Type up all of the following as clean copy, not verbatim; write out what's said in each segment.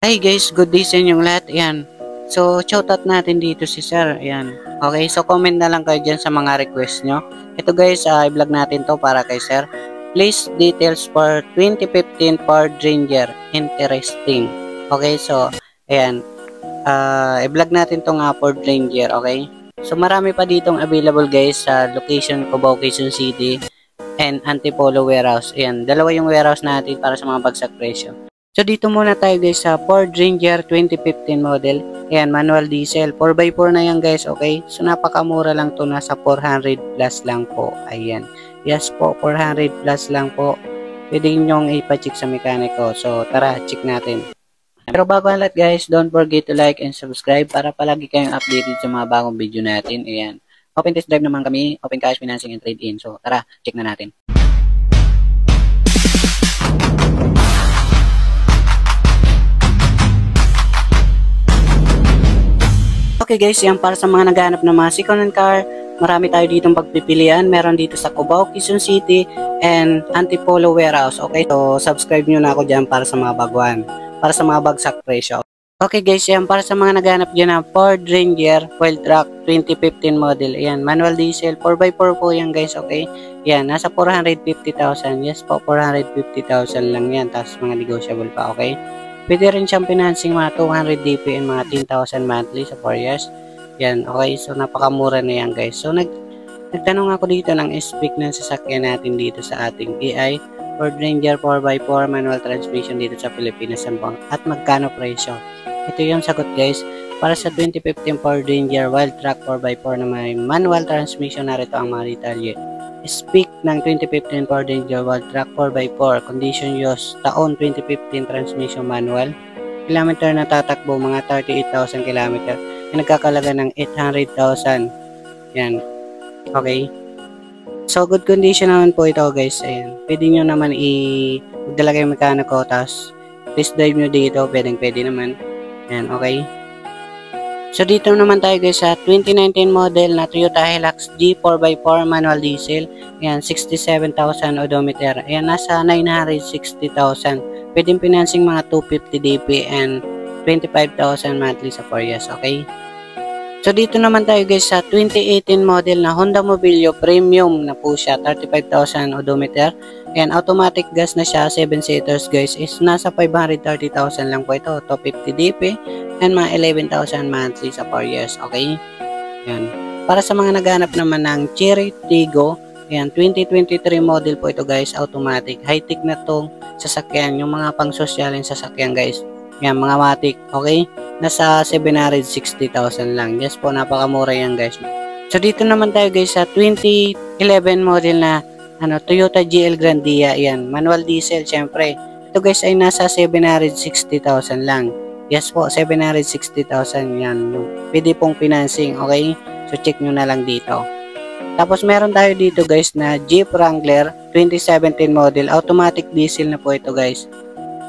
Hi guys, good day sa inyong lahat. Ayan. So, shoutout natin dito si Sir. Ayan. Okay, so comment na lang kayo dyan sa mga request nyo. Ito guys, i-vlog natin to para kay Sir. Please details for 2015 Ford Ranger. Interesting. Okay, so, ayan. I-vlog natin tong Ford Ranger, okay? So, marami pa ditong available guys sa location Cubao, Quezon City and Antipolo warehouse. Ayan, dalawa yung warehouse natin para sa mga bagsak presyo. So dito muna tayo guys sa Ford Ranger 2015 model. Ayan, manual diesel. 4x4 na yan guys, okay? So napakamura lang to, nasa 400 plus lang po. Ayan. Yes po, 400 plus lang po. Pwede nyong ipacheck sa mekaniko. So tara, check natin. Pero bago ang lahat guys, don't forget to like and subscribe para palagi kayong updated sa mga bagong video natin. Ayan. Open test drive naman kami, open cash, financing, and trade-in. So tara, check na natin. Okay guys, yan para sa mga naghahanap ng mga second-hand car. Marami tayo ditong pagpipilian. Meron dito sa Cubao, Quezon City, and Antipolo warehouse. Okay, so subscribe nyo na ako dyan para sa mga baguhan. Para sa mga bagsak presyo. Okay guys, yan para sa mga naghahanap dyan ng Ford Ranger Wild Track 2015 model. Ayan, manual diesel. 4x4 po yan guys, okay? Yan, nasa 450,000. Yes po, 450,000 lang yan. Tapos mga negotiable pa, okay? Pwede rin siyang financing mga 200 DPN, mga 10,000 monthly sa 4 years. Yan, okay. So, napakamura na yan, guys. So, nagtanong ako dito ng spec ng sasakyan natin dito sa ating AI. Ford Ranger 4x4 manual transmission dito sa Pilipinas at magkano presyo. Ito yung sagot, guys. Para sa 2015 Ford Ranger Wild Track 4x4 na may manual transmission, narito ang mga detalye. Speak ng 2015 Ford Ranger Wild Track 4x4, condition use, taon 2015 transmission manual, kilometer na tatakbo mga 38,000 kilometer, nagkakalaga ng 800,000. Yan. Okay. So, good condition naman po ito guys. Ayan. Pwede nyo naman magdala kayo mekaniko, tapos test drive nyo dito, pwede naman. Yan. Okay. So dito naman tayo guys sa 2019 model na Toyota Hilux G 4x4 manual diesel. Ayan, 67,000 odometer. Ayan, nasa 960,000. Pwedeng financing mga 250 DP and 25,000 monthly sa 4 years, okay? So dito naman tayo guys sa 2018 model na Honda Mobilio Premium na po siya, 35,000 odometer. Ayan, automatic gas na siya, 7 seaters guys, is nasa 530,000 lang po ito, 250 DP and mga 11,000 monthly sa 4 years, okay? Ayan. Para sa mga naghanap naman ng Cherry Tiggo, ayan, 2023 model po ito guys, automatic. High-tech na tong sasakyan, yung mga pang-sosyalin sasakyan guys. Ayan, mga matic, okay? Nasa 760,000 lang. Yes po, napakamura yan guys. So dito naman tayo guys sa 2011 model na Toyota GL Grandia, ayan, manual diesel syempre. Ito guys ay nasa 760,000 lang. Yes po, 760,000 yan. Pwede pong financing, okay? So, check nyo na lang dito. Tapos, meron tayo dito guys na Jeep Wrangler 2017 model. Automatic diesel na po ito guys.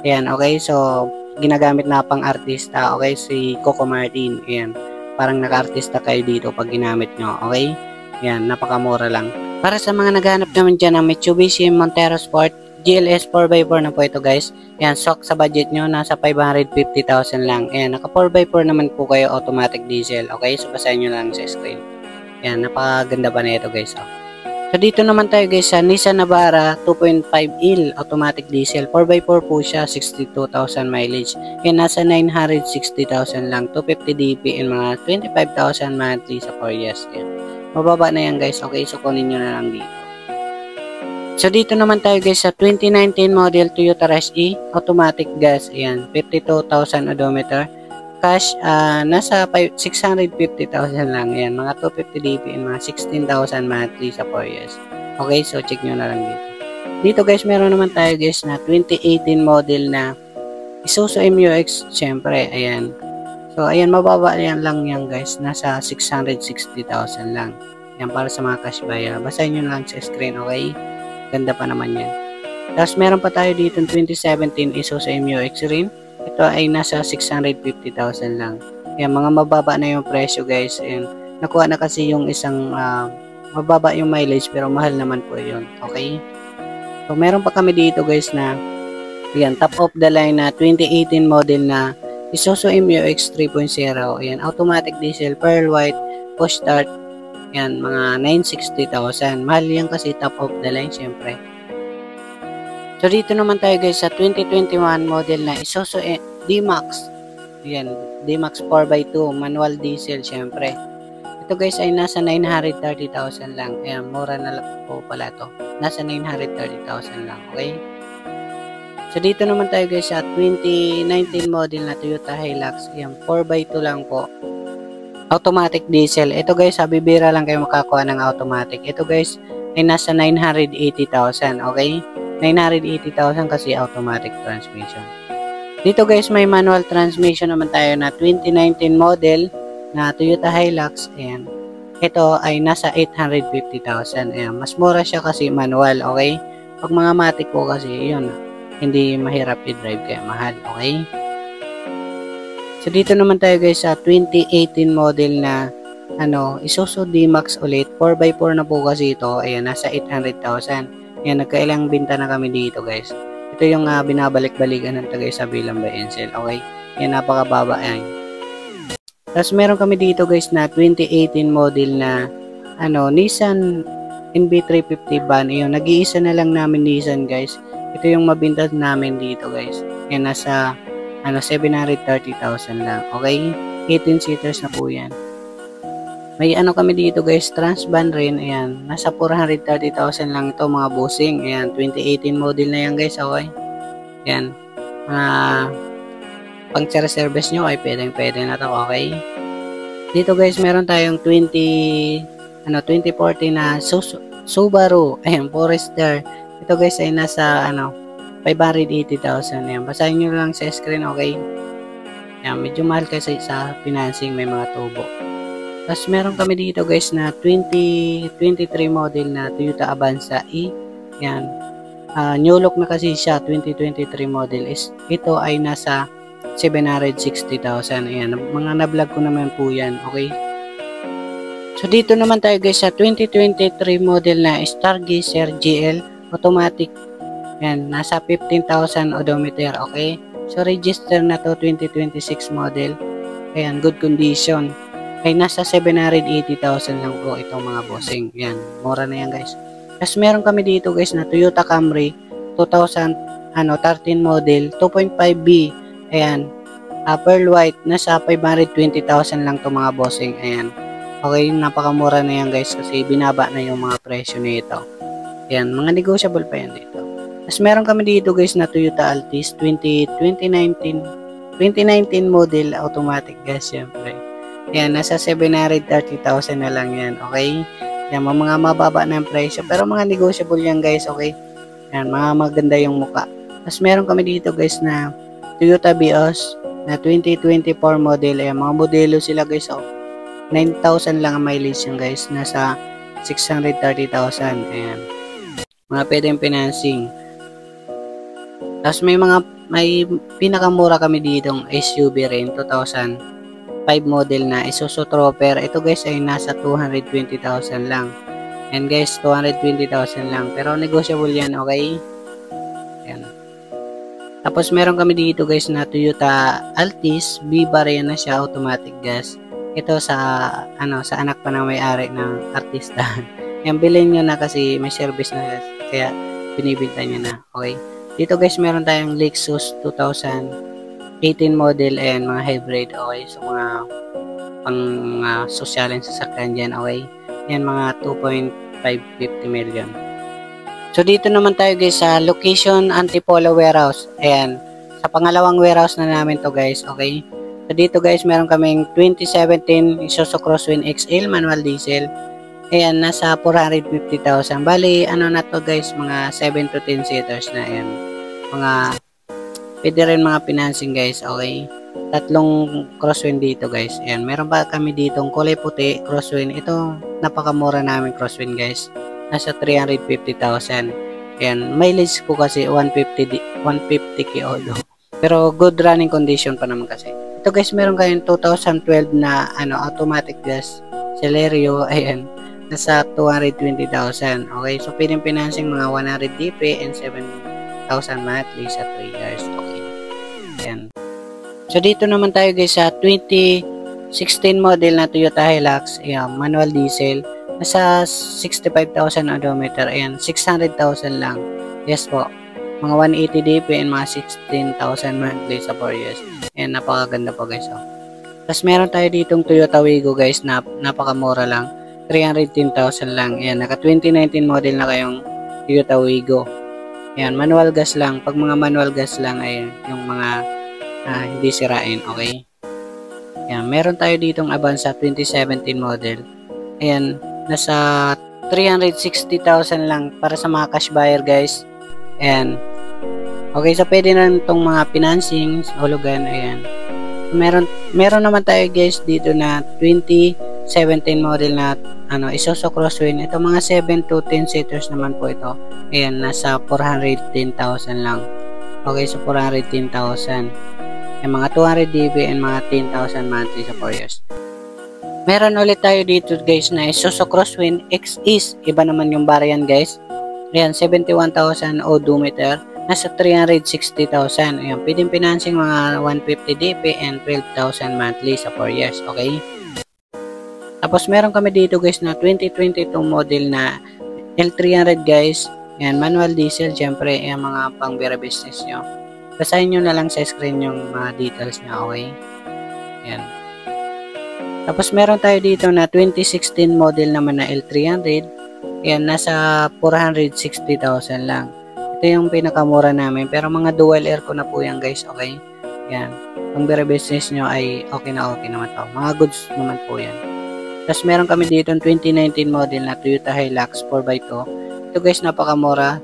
Ayan, okay? So, ginagamit na pang artista, okay? Si Coco Martin, ayan. Parang naka-artista kayo dito pag ginamit nyo, okay? Ayan, napakamura lang. Para sa mga naghanap naman dyan ng Mitsubishi Montero Sport GLS 4x4 na po ito guys. Ayan, sok sa budget nyo, nasa 550,000 lang. Ayan, naka 4x4 naman po kayo, automatic diesel. Okay, so basahin nyo lang sa screen. Ayan, napakaganda pa na ito guys. Oh. So dito naman tayo guys sa Nissan Navara 2.5L automatic diesel. 4x4 po siya, 62,000 mileage. Ayan, nasa 960,000 lang. 250 DP and mga 25,000 monthly sa 4 years. Ayan. Mababa na yan guys. Okay, so kunin nyo na lang dito. So dito naman tayo guys sa 2019 model Toyota Rush E automatic gas. Ayan, 52,000 odometer. Cash nasa 650,000 lang. Ayan, mga 250 DP and mga 16,000 monthly sa 4 years. Okay, so check nyo na lang dito. Dito guys, meron naman tayo guys na 2018 model na Isuzu MU-X syempre. Ayan. So ayan, mababa yan lang yan guys. Nasa 660,000 lang. Ayan, para sa mga cash buyer. Basahin nyo lang sa screen, okay? Ganda pa naman yan. Tapos meron pa tayo dito 2017 Isuzu MU-X rin. Ito ay nasa 650,000 lang. Ayan, mga mababa na yung presyo guys. Ayan, nakuha na kasi yung isang mababa yung mileage pero mahal naman po yun. Okay? So meron pa kami dito guys na ayan, top of the line na 2018 model na Isuzu MU-X 3.0. Ayan, automatic diesel, pearl white, push start. Ayan, mga 960,000. Mahal yan kasi top of the line syempre. So dito naman tayo guys sa 2021 model na Isuzu D-Max. Ayan, D-Max 4x2, manual diesel syempre. Ito guys ay nasa 930,000 lang. Ayan, mura na lang po pala to. Nasa 930,000 lang, okay? So dito naman tayo guys sa 2019 model na Toyota Hilux. Ayan, 4x2 lang po. Automatic diesel. Ito guys, bibira lang kayo makakuha ng automatic. Ito guys ay nasa 980,000, okay? 980,000 kasi automatic transmission. Dito guys, may manual transmission naman tayo na 2019 model na Toyota Hilux. Ayan. Ito ay nasa 850,000. Ayan. Mas mura siya kasi manual, okay? Pag mga matic po kasi, yun, hindi mahirap i-drive kaya mahal, okay? So dito naman tayo guys sa 2018 model na Isuzu D-Max ulit. 4x4 na po kasi ito. Ayan, nasa 800,000. Ayan, nagkailang binta na kami dito guys. Ito yung binabalik-balikan ng Tagay sa Bilang by Encel, okay? Ayan, napakababa. Ayan. Tapos meron kami dito guys na 2018 model na Nissan NV350 van. Ayun, nag-iisa na lang namin Nissan guys. Ito yung mabinta namin dito guys. Ayan, nasa 730,000 lang. Okay? 18 seaters na po yan. May kami dito guys, Transvan rin. Ayan, nasa 430,000 lang ito mga bossing. Ayan, 2018 model na yan guys. Okay? Ayan. Pang service nyo ay pwede na to, okay? Dito guys, meron tayong 2014 na Subaru, ayan, Forester. Ito guys ay nasa 580,000. Ayan, basahin nyo lang sa screen, okay? Ayan, medyo mahal kasi sa financing, may mga tubo. Tapos meron kami dito guys na 2023 model na Toyota Avanza E. Ayan, new look na kasi siya, 2023 model is ito ay nasa 760,000. Ayan, mga na-vlog ko naman po yan, okay? So dito naman tayo guys sa 2023 model na Stargazer GL automatic. Ayan, nasa 15,000 odometer, okay? So register na to 2026 model. Ayan, good condition. Ay nasa 780,000 lang po itong mga bossing. Ayan, mura na yan guys. Tapos meron kami dito guys na Toyota Camry 2013 model 2.5B. Ayan, pearl white, nasa 520,000 lang to mga bossing. Ayan, okay, napakamura na yan guys kasi binaba na yung mga presyo nito. Ayan, mga negotiable pa yan dito. Tapos meron kami dito guys na Toyota Altis 2019 model automatic gas syempre. Ayan, nasa 730,000 na lang yan, okay? Ayan, mga mababa na yung presyo pero mga negotiable yan guys, okay? Ayan, mga maganda yung muka. Tapos meron kami dito guys na Toyota Vios na 2024 model. Ayan, mga modelo sila guys. 9,000 lang ang mileage yan guys. Nasa 630,000. Ayan. Mga pwedeng financing. Tapos may pinakamura kami ditong SUV rin. 2005 model na Isuzu Trooper. Ito guys ay nasa 220,000 lang. And guys, 220,000 lang. Pero negotiable yan, okay? Ayan. Tapos meron kami dito guys na Toyota Altis, Viva rin na siya, automatic gas. Ito sa anak pa ng may-ari ng artista. Yan, bilhin nyo na kasi may service na kaya binibinta nyo na. Okay. Dito guys, meron tayong Lexus 2018 model and mga hybrid. Okay. So mga pang sosyaleng sasakyan dyan. Okay. Yan, mga 2.550 million. So dito naman tayo guys sa location Antipolo warehouse. Ayan, sa pangalawang warehouse na namin to guys, okay? So dito guys, meron kaming 2017 Isuzu Crosswind XL manual diesel. Ayan, nasa 450,000. Bali, na to guys, mga 7 to 10 seaters na yan. Pwede rin mga financing guys, okay? Tatlong Crosswind dito guys. Ayan, meron pa kami ditong kulay puti, Crosswind. Ito, napakamura namin Crosswind guys. Nasa 350,000. Ayan, mileage ko kasi 150 kilo. Pero good running condition pa naman kasi. Ito guys, meron kayong 2012 na automatic gas Celerio. Ayan, nasa 220,000. Okay, so pwedeng financing mga 100 DP and 7,000 monthly sa 3 years. Okay. Ayan. So dito naman tayo guys sa 2016 model na Toyota Hilux, ayan, manual diesel, nasa 65,000 odometer, ayan, 600,000 lang. Yes po, mga 180 DP and mga 16,000 monthly sa 4 years. Ayan, napakaganda po guys. Oh. Tapos meron tayo ditong Toyota Wigo guys, na napakamura lang, 310,000 lang. Ayan, naka 2019 model na kayong Toyota Wigo. Ayan, manual gas lang. Pag mga manual gas lang, ayan, yung mga hindi sirain, okay? Ayan, meron tayo ditong Avanza 2017 model. Ayan, nasa 360,000 lang para sa mga cash buyer guys. Ayan. Okay, so pwede na itong mga financing, hulugan, ayan. Meron naman tayo guys dito na 2017 model na Isuzu Crosswind. Ito mga 7 to 10 seaters naman po ito. Ayan, nasa 410,000 lang. Okay, so 410,000. Yung mga 200 dB and mga 10,000 monthly sa 4 years. Meron ulit tayo dito guys na Isuzu Crosswind XS. Iba naman yung variant guys. Ayan, 71,000 odometer. Nasa 360,000. Ayan, pwedeng financing mga 150 dB and 12,000 monthly sa 4 years. Okay? Tapos meron kami dito guys na 2022 model na L300 guys. Ayan, manual diesel. Siyempre, ayan, mga pang beer business nyo. Basahin nyo na lang sa screen yung mga details niya, okay? Ayan. Tapos meron tayo dito na 2016 model naman na L300. Ayan, nasa 460,000 lang. Ito yung pinakamura namin. Pero mga dual air ko na po yan guys, okay? Ayan. Kung beer business nyo ay okay naman to. Mga goods naman po yan. Tapos meron kami dito 2019 model na Toyota Hilux 4x2. Ito guys, napakamura.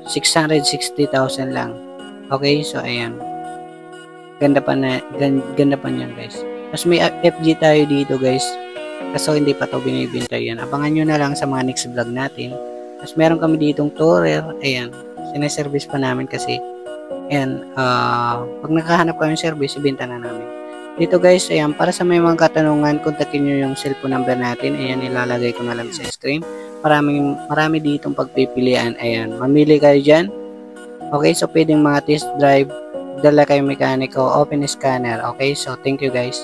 660,000 lang. Okay, so ayan. Ganda pa niyan guys. Tapos may FG tayo dito guys. Kaso hindi pa to binibenta yan. Abangan nyo na lang sa mga next vlog natin. Tapos meron kami ditong tourer. Ayan. Sineservice pa namin kasi. Ayan. Pag nakahanap kami ng service, ibenta na namin. Dito guys, ayan. Para sa may mga katanungan, kontakin nyo yung cellphone number natin. Ayan, ilalagay ko na lang sa screen. Marami ditong pagpipilian. Ayan. Mamili kayo dyan. Okay, so pwedeng mga test drive, dala kayo mekaniko, open scanner. Okay, so thank you guys.